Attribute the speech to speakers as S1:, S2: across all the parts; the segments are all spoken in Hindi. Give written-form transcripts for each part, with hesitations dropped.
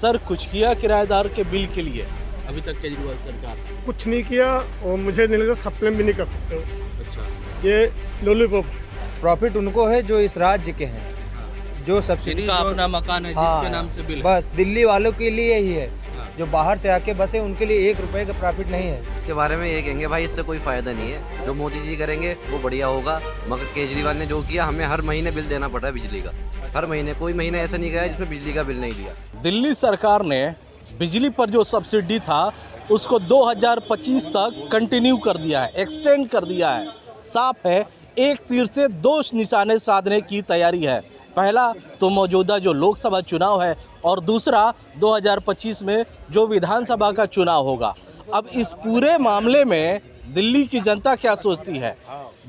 S1: सर कुछ किया किराएदार के बिल के लिए अभी तक केजरीवाल सरकार?
S2: कुछ नहीं किया और मुझे नहीं लगता सप्लाई भी नहीं कर सकते हो।
S1: अच्छा,
S2: ये लॉलीपॉप
S3: प्रॉफिट उनको है जो इस राज्य के हैं, जो सब्सिडी
S1: जिनका अपना मकान है, जिनके नाम से बिल है।
S3: बस दिल्ली वालों के लिए ही है।
S1: हाँ।
S3: जो बाहर से आके बसे उनके लिए 1 रुपए का प्रॉफिट नहीं है।
S4: इसके बारे में ये कहेंगे भाई इससे कोई फ़ायदा नहीं है, जो मोदी जी करेंगे वो बढ़िया होगा। मगर केजरीवाल ने जो किया, हमें हर महीने बिल देना पड़ रहा है बिजली का। हर महीने, कोई महीना ऐसा नहीं गया जिसमें बिजली का बिल नहीं दिया।
S1: दिल्ली सरकार ने बिजली पर जो सब्सिडी था उसको 2025 तक कंटिन्यू कर दिया है, एक्सटेंड कर दिया है। साफ है, एक तीर से 2 निशाने साधने की तैयारी है। पहला तो मौजूदा जो लोकसभा चुनाव है और दूसरा 2025 में जो विधानसभा का चुनाव होगा। अब इस पूरे मामले में दिल्ली की जनता क्या सोचती है?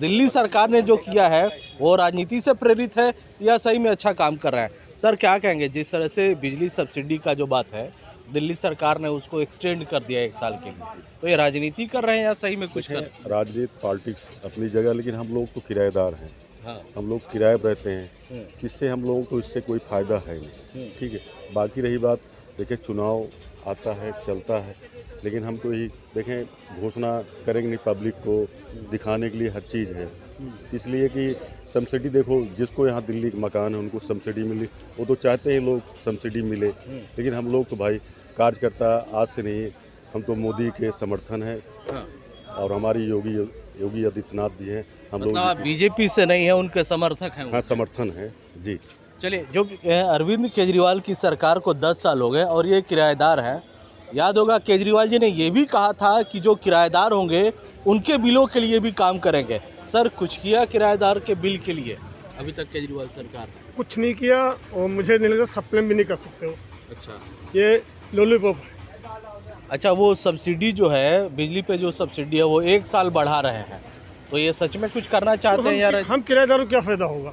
S1: दिल्ली सरकार ने जो किया है वो राजनीति से प्रेरित है या सही में अच्छा काम कर रहा है? सर क्या कहेंगे, जिस तरह से बिजली सब्सिडी का जो बात है दिल्ली सरकार ने उसको एक्सटेंड कर दिया 1 साल के लिए, तो ये राजनीति कर रहे हैं या सही में कुछ कर रहे हैं?
S5: राजनीति पॉलिटिक्स अपनी जगह, लेकिन हम लोग तो किराएदार हैं।
S1: हाँ।
S5: हम लोग किराए पर रहते हैं, इससे हम लोगों को इससे कोई फ़ायदा है नहीं। ठीक है, बाकी रही बात, देखिए चुनाव आता है चलता है, लेकिन हम तो यही देखें घोषणा करेंगे नहीं, पब्लिक को दिखाने के लिए हर चीज़ है। इसलिए कि सब्सिडी देखो, जिसको यहाँ दिल्ली का मकान है उनको सब्सिडी मिली, वो तो चाहते हैं लोग सब्सिडी मिले, लेकिन हम लोग तो भाई कार्यकर्ता आज से नहीं, हम तो मोदी के समर्थन है।
S1: हाँ।
S5: और हमारी योगी आदित्यनाथ जी हैं, हम
S1: मतलब
S5: लोग
S1: आप बीजेपी से नहीं है, उनके समर्थक हैं?
S5: हाँ समर्थन है जी।
S1: चलिए, जो अरविंद केजरीवाल की सरकार को 10 साल हो गए और ये किराएदार हैं। याद होगा केजरीवाल जी ने ये भी कहा था कि जो किराएदार होंगे उनके बिलों के लिए भी काम करेंगे। सर कुछ किया किराएदार के बिल के लिए अभी तक केजरीवाल सरकार?
S2: कुछ नहीं किया और मुझे नहीं लगता सप्लाई भी नहीं कर सकते हो।
S1: अच्छा,
S2: ये लॉलीपॉप
S1: अच्छा, वो सब्सिडी जो है बिजली पे जो सब्सिडी है वो 1 साल बढ़ा रहे हैं, तो ये सच में कुछ करना चाहते हैं यार?
S2: हम किराएदारों को क्या फ़ायदा होगा?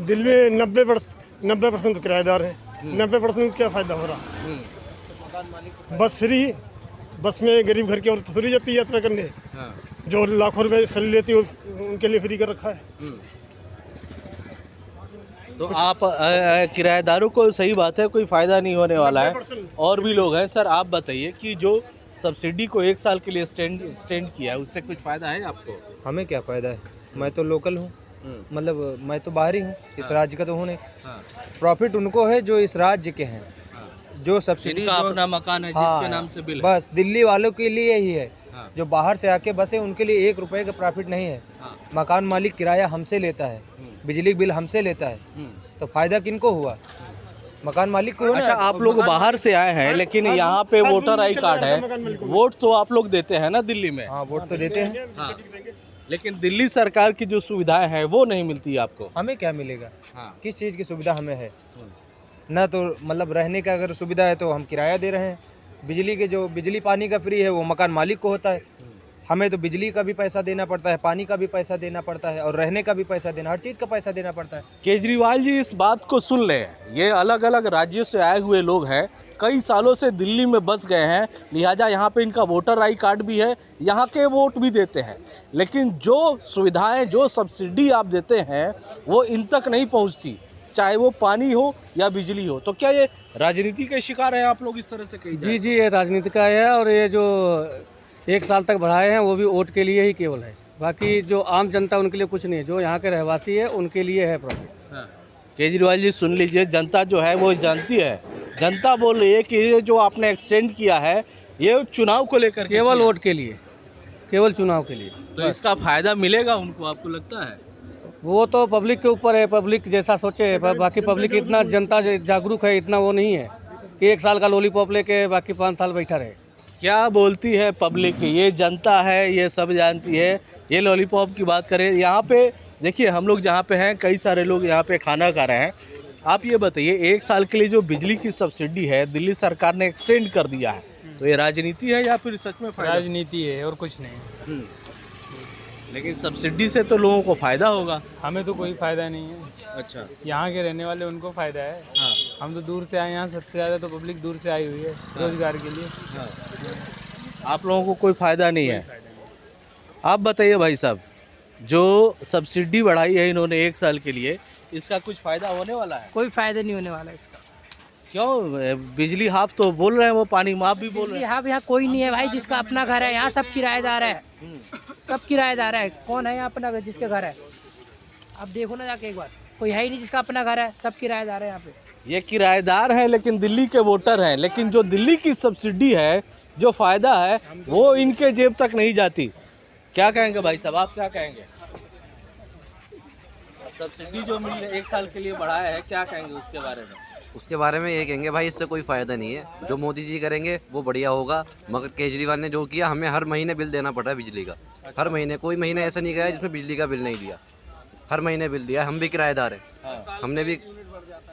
S2: दिल्ली में 90% तो किराएदार हैं, 90% को क्या फ़ायदा हो रहा? बस फ्री, बस में गरीब घर की औरत फ्री जाती है यात्रा करने।
S1: हाँ।
S2: जो लाखों रुपए सैलरी लेती है उनके लिए फ्री कर रखा है।
S1: तो आप किराएदारों को, सही बात है, कोई फ़ायदा नहीं होने वाला है। और भी लोग हैं। सर आप बताइए कि जो सब्सिडी को 1 साल के लिए एक्सटेंड किया है उससे कुछ फ़ायदा है आपको?
S3: हमें क्या फ़ायदा है? मैं तो लोकल हूँ, मतलब मैं तो बाहरी हूँ, इस राज्य का तो हूँ नहीं। प्रॉफिट उनको है जो इस राज्य के हैं, जो सब्सिडी
S1: जिनका अपना मकान है, जिनके नाम से बिल है।
S3: बस दिल्ली वालों के लिए ही है।
S1: हाँ।
S3: जो बाहर से आके बसे उनके लिए 1 रुपए का प्रॉफिट नहीं है।
S1: हाँ।
S3: मकान मालिक किराया हमसे लेता है, बिजली बिल हमसे लेता है, तो फायदा किनको हुआ? मकान मालिक को।
S1: अच्छा, आप लोग बाहर से आए हैं लेकिन यहाँ पे वोटर आई कार्ड है, वोट तो आप लोग देते हैं ना दिल्ली में?
S3: हाँ, वोट तो देते हैं।
S1: हाँ। लेकिन दिल्ली सरकार की जो सुविधाएं हैं वो नहीं मिलती आपको?
S3: हमें क्या मिलेगा?
S1: हाँ।
S3: किस चीज़ की सुविधा हमें है? ना तो मतलब रहने का अगर सुविधा है तो हम किराया दे रहे हैं। बिजली के जो बिजली पानी का फ्री है वो मकान मालिक को होता है। हमें तो बिजली का भी पैसा देना पड़ता है, पानी का भी पैसा देना पड़ता है और रहने का भी पैसा देना, हर चीज़ का पैसा देना पड़ता है।
S1: केजरीवाल जी इस बात को सुन लें, ये अलग अलग राज्यों से आए हुए लोग हैं, कई सालों से दिल्ली में बस गए हैं, लिहाजा यहाँ पे इनका वोटर आई कार्ड भी है, यहाँ के वोट भी देते हैं, लेकिन जो सुविधाएं, जो सब्सिडी आप देते हैं वो इन तक नहीं पहुँचती, चाहे वो पानी हो या बिजली हो। तो क्या ये राजनीति के शिकार हैं आप लोग इस तरह से? कही
S6: जी जी, ये राजनीति का है और ये जो 1 साल तक बढ़ाए हैं वो भी वोट के लिए ही केवल है, बाकी जो आम जनता उनके लिए कुछ नहीं है। जो यहाँ के रहवासी है उनके लिए है प्रॉफिट।
S1: हाँ। केजरीवाल जी सुन लीजिए, जनता जो है वो जानती है, जनता बोल रही है कि ये जो आपने एक्सटेंड किया है ये चुनाव को लेकर
S6: केवल वोट के लिए, केवल चुनाव के लिए।
S1: तो इसका फायदा मिलेगा उनको, आपको लगता है?
S6: वो तो पब्लिक के ऊपर है, पब्लिक जैसा सोचे। बाकी पब्लिक इतना, जनता जागरूक है, इतना वो नहीं है कि 1 साल का लॉलीपॉप लेके बाकी 5 साल बैठा रहे।
S1: क्या बोलती है पब्लिक? ये जनता है, ये सब जानती है। ये लॉलीपॉप की बात करें, यहाँ पे देखिए हम लोग जहाँ पे हैं, कई सारे लोग यहाँ पे खाना खा रहे हैं। आप ये बताइए, 1 साल के लिए जो बिजली की सब्सिडी है दिल्ली सरकार ने एक्सटेंड कर दिया है, तो ये राजनीति है या फिर सच में फायदा?
S6: राजनीति है और कुछ नहीं।
S1: लेकिन सब्सिडी से तो लोगों को फायदा होगा।
S6: हमें तो कोई फायदा नहीं है।
S1: अच्छा,
S6: यहाँ के रहने वाले उनको फायदा है।
S1: हाँ।
S6: हम तो दूर से आए, यहाँ सबसे ज़्यादा तो पब्लिक दूर से आई हुई है रोजगार के लिए।
S1: हाँ। आप लोगों को कोई फायदा नहीं है। आप बताइए भाई साहब, जो सब्सिडी बढ़ाई है इन्होंने 1 साल के लिए, इसका कुछ फायदा होने वाला है?
S7: कोई फायदा नहीं होने वाला इसका।
S1: क्यों बिजली हाफ तो बोल रहे हैं, वो पानी माफ भी बोल रहे हैं।
S7: यहाँ यहाँ कोई नहीं है भाई जिसका अपना घर है, यहाँ सब किराएदार है, सब किराएदार है। कौन है यहाँ अपना घर जिसके घर है? आप देखो ना जाके एक बार, कोई है ही नहीं जिसका अपना घर है, सब किराएदार है यहाँ पे।
S1: ये किराएदार हैं लेकिन दिल्ली के वोटर हैं, लेकिन जो दिल्ली की सब्सिडी है, जो फायदा है, वो इनके जेब तक नहीं जाती। क्या कहेंगे भाई साहब, आप क्या कहेंगे? सब्सिडी जो मिल 1 साल के लिए बढ़ाया है, क्या कहेंगे उसके बारे में?
S4: उसके बारे में ये कहेंगे भाई इससे कोई फ़ायदा नहीं है। जो मोदी जी करेंगे वो बढ़िया होगा, मगर केजरीवाल ने जो किया, हमें हर महीने बिल देना पड़ रहा है बिजली का। हर महीने, कोई महीना ऐसा नहीं गया जिसमें बिजली का बिल नहीं दिया। हर महीने बिल दिया। हम भी किराएदार हैं, हमने भी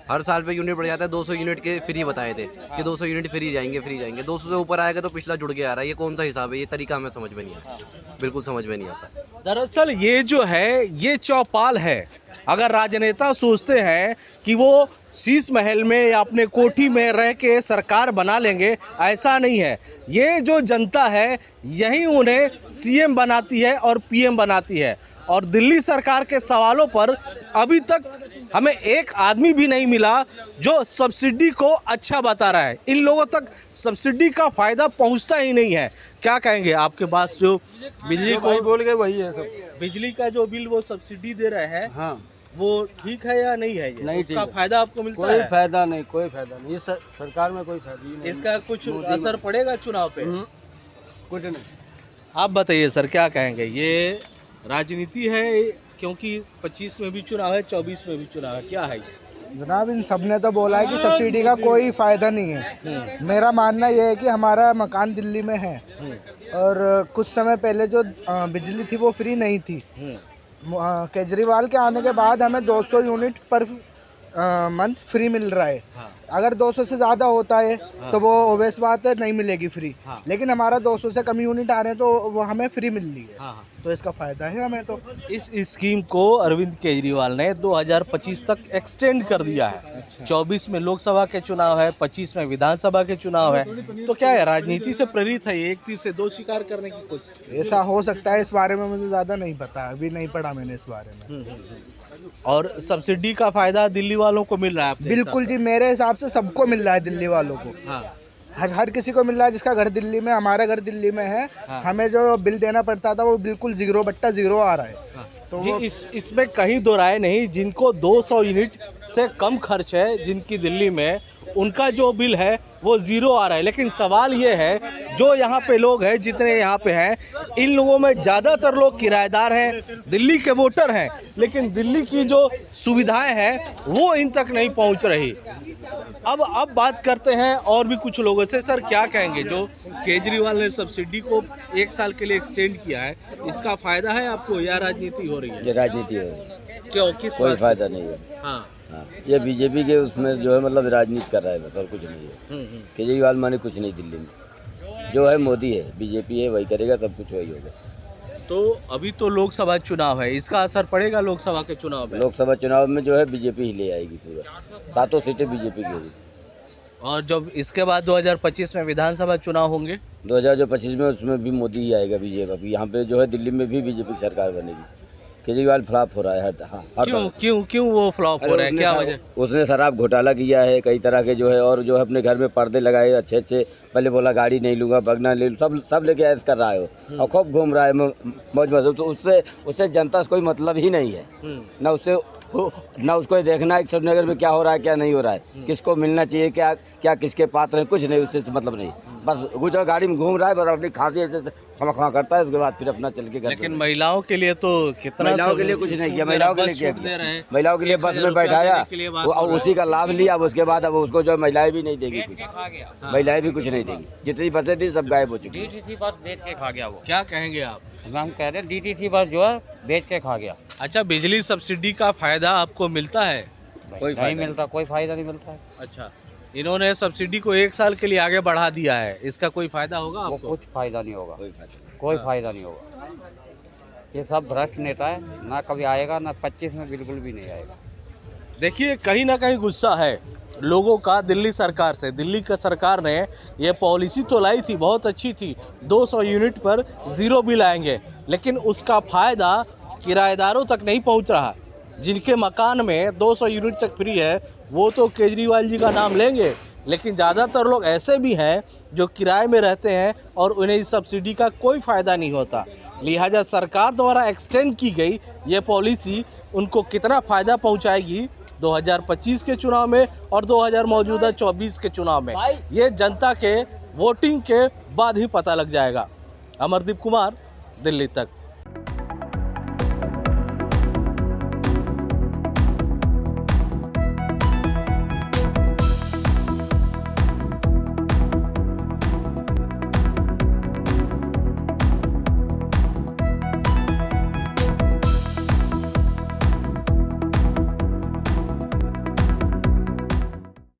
S4: हर साल पे यूनिट बढ़ जाता है। 200 यूनिट के फ्री बताए थे कि 200 यूनिट फ्री जाएंगे। 200 से ऊपर आएगा तो पिछला जुड़ के आ रहा है। ये कौन सा हिसाब है? ये तरीका हमें समझ में नहीं आता, बिल्कुल समझ में नहीं आता।
S1: दरअसल ये जो है, ये चौपाल है। अगर राजनेता सोचते हैं कि वो शीश महल में या अपने कोठी में रह के सरकार बना लेंगे, ऐसा नहीं है। ये जो जनता है, यही उन्हें सीएम बनाती है और पीएम बनाती है। और दिल्ली सरकार के सवालों पर अभी तक हमें एक आदमी भी नहीं मिला जो सब्सिडी को अच्छा बता रहा है। इन लोगों तक सब्सिडी का फ़ायदा पहुंचता ही नहीं है। क्या कहेंगे? आपके पास जो बिजली को
S6: बोल गए वही है सब।
S1: बिजली का जो बिल वो सब्सिडी दे रहे हैं,
S6: हाँ,
S1: वो ठीक है या नहीं है? ये
S6: नहीं ठीक
S1: उसका
S6: है।
S1: फायदा आपको मिलता
S6: कोई
S1: है?
S6: फायदा नहीं, कोई फायदा नहीं। इस सरकार में कोई फायदा ही नहीं।
S1: इसका कुछ असर पड़ेगा चुनाव पे?
S6: कुछ नहीं।
S1: आप बताइए सर, क्या कहेंगे? ये राजनीति है, क्योंकि 25 में भी चुनाव है, 24 में भी चुनाव है, क्या है ये?
S8: जनाब, इन सब ने तो बोला है कि सब्सिडी का कोई फ़ायदा नहीं है। मेरा मानना यह है कि हमारा मकान दिल्ली में है और कुछ समय पहले जो बिजली थी वो फ्री नहीं थी। केजरीवाल के आने के बाद हमें 200 यूनिट पर मंथ फ्री मिल रहा है। अगर 200 से ज़्यादा होता है तो वो ओवेस बात है, नहीं मिलेगी फ्री। लेकिन हमारा 200 से कम यूनिट आ रहे हैं तो वो हमें फ्री मिल रही है। तो इसका फ़ायदा है हमें। तो
S1: इस स्कीम को अरविंद केजरीवाल ने 2025 तक एक्सटेंड कर दिया है। 24 में लोकसभा के चुनाव है, 25 में विधानसभा के चुनाव है। तो क्या है, राजनीति से प्रेरित है? ये एक तीर से दो शिकार करने की कोशिश।
S8: ऐसा हो सकता है, इस बारे में मुझे ज़्यादा नहीं पता, अभी नहीं पढ़ा मैंने इस बारे में।
S1: और सब्सिडी का फायदा दिल्ली वालों को मिल रहा है अपने
S8: बिल्कुल जी, मेरे हिसाब से सबको मिल रहा है, दिल्ली वालों को। हर किसी को मिल रहा है जिसका घर दिल्ली में। हमारा घर दिल्ली में है। हमें जो बिल देना पड़ता था वो बिल्कुल 0/0 आ रहा है। तो
S1: जी, इसमें कहीं दो राय नहीं। जिनको 200 यूनिट से कम खर्च है, जिनकी दिल्ली में, उनका जो बिल है वो 0 आ रहा है। लेकिन सवाल ये है, जो यहाँ पे लोग हैं, जितने यहाँ पे हैं, इन लोगों में ज़्यादातर लोग किराएदार हैं, दिल्ली के वोटर हैं, लेकिन दिल्ली की जो सुविधाएं हैं वो इन तक नहीं पहुँच रही। अब बात करते हैं और भी कुछ लोगों से। सर, क्या कहेंगे? जो केजरीवाल ने सब्सिडी को 1 साल के लिए एक्सटेंड किया है, इसका फायदा है आपको या राजनीति हो रही है?
S9: ये राजनीति है,
S1: क्यों, किस
S9: कोई
S1: बात?
S9: फायदा नहीं है।
S1: हाँ,
S9: ये बीजेपी के उसमें जो है मतलब राजनीति कर रहा है बस, और कुछ नहीं है। केजरीवाल माने कुछ नहीं दिल्ली में। जो है मोदी है, बीजेपी है, वही करेगा, सब कुछ वही होगा।
S1: तो अभी तो लोकसभा चुनाव है, इसका असर पड़ेगा लोकसभा के चुनाव में?
S9: लोकसभा चुनाव में जो है बीजेपी ही ले आएगी पूरा, 7 सीटें बीजेपी की होगी।
S1: और जब इसके बाद 2025 में विधानसभा चुनाव होंगे,
S9: 2025 में उसमें भी मोदी ही आएगा, बीजेपी। यहाँ पे जो है दिल्ली में भी बीजेपी की सरकार बनेगी। केजरीवाल फ्लॉप हो रहा है हर
S1: क्यों वो फ्लॉप हो रहा है? क्या वजह?
S9: उसने शराब घोटाला किया है कई तरह के जो है, और जो है अपने घर में पर्दे लगाए अच्छे अच्छे। पहले बोला गाड़ी नहीं लूँगा, भगना ले लूँ, सब लेके ऐश कर रहा है वो, और खूब घूम रहा है मौज मौज। तो उससे जनता से कोई मतलब ही नहीं है। ना उसको देखना है श्रीनगर में क्या हो रहा है, क्या नहीं हो रहा है, किसको मिलना चाहिए, क्या किसके पात्र हैं, कुछ नहीं, उससे मतलब नहीं। बस गुजर गाड़ी में घूम रहा है, बस अपनी खांसी ऐसे खमा करता है, उसके बाद फिर अपना चल के घर।
S1: लेकिन महिलाओं के लिए तो कितना,
S9: महिलाओं के लिए कुछ नहीं किया। महिलाओं के लिए क्या किया? महिलाओं के लिए बस में बैठाया और उसी का लाभ लिया। अब उसके बाद अब उसको जो महिलाएं भी नहीं देगी कुछ, महिलाएं भी कुछ नहीं देगी। जितनी बसें थी सब गायब हो चुकी है।
S10: डीटीसी बस बेच के खा गया वो।
S1: क्या कहेंगे आप?
S10: हम कह रहे हैं डीटीसी बस जो है बेच के खा गया।
S1: अच्छा, बिजली सब्सिडी का फायदा आपको मिलता है?
S10: नहीं मिलता, कोई फायदा नहीं मिलता है।
S1: अच्छा, इन्होंने सब्सिडी को 1 साल के लिए आगे बढ़ा दिया है, इसका कोई फायदा होगा
S10: वो
S1: आपको?
S10: कुछ फायदा नहीं होगा, कोई फायदा नहीं होगा। ये सब भ्रष्ट नेता है, ना कभी आएगा, ना 25 में बिल्कुल भी नहीं आएगा।
S1: देखिए, कहीं ना कहीं गुस्सा है लोगों का दिल्ली सरकार से। दिल्ली की सरकार ने ये पॉलिसी तो लाई थी, बहुत अच्छी थी, 200 यूनिट पर 0 बिल आएंगे, लेकिन उसका फ़ायदा किराएदारों तक नहीं पहुंच रहा। जिनके मकान में 200 यूनिट तक फ्री है वो तो केजरीवाल जी का नाम लेंगे, लेकिन ज़्यादातर लोग ऐसे भी हैं जो किराए में रहते हैं और उन्हें इस सब्सिडी का कोई फ़ायदा नहीं होता। लिहाजा सरकार द्वारा एक्सटेंड की गई ये पॉलिसी उनको कितना फ़ायदा पहुंचाएगी 2025 के चुनाव में और 2024 के चुनाव में, ये जनता के वोटिंग के बाद ही पता लग जाएगा। अमरदीप कुमार, दिल्ली तक।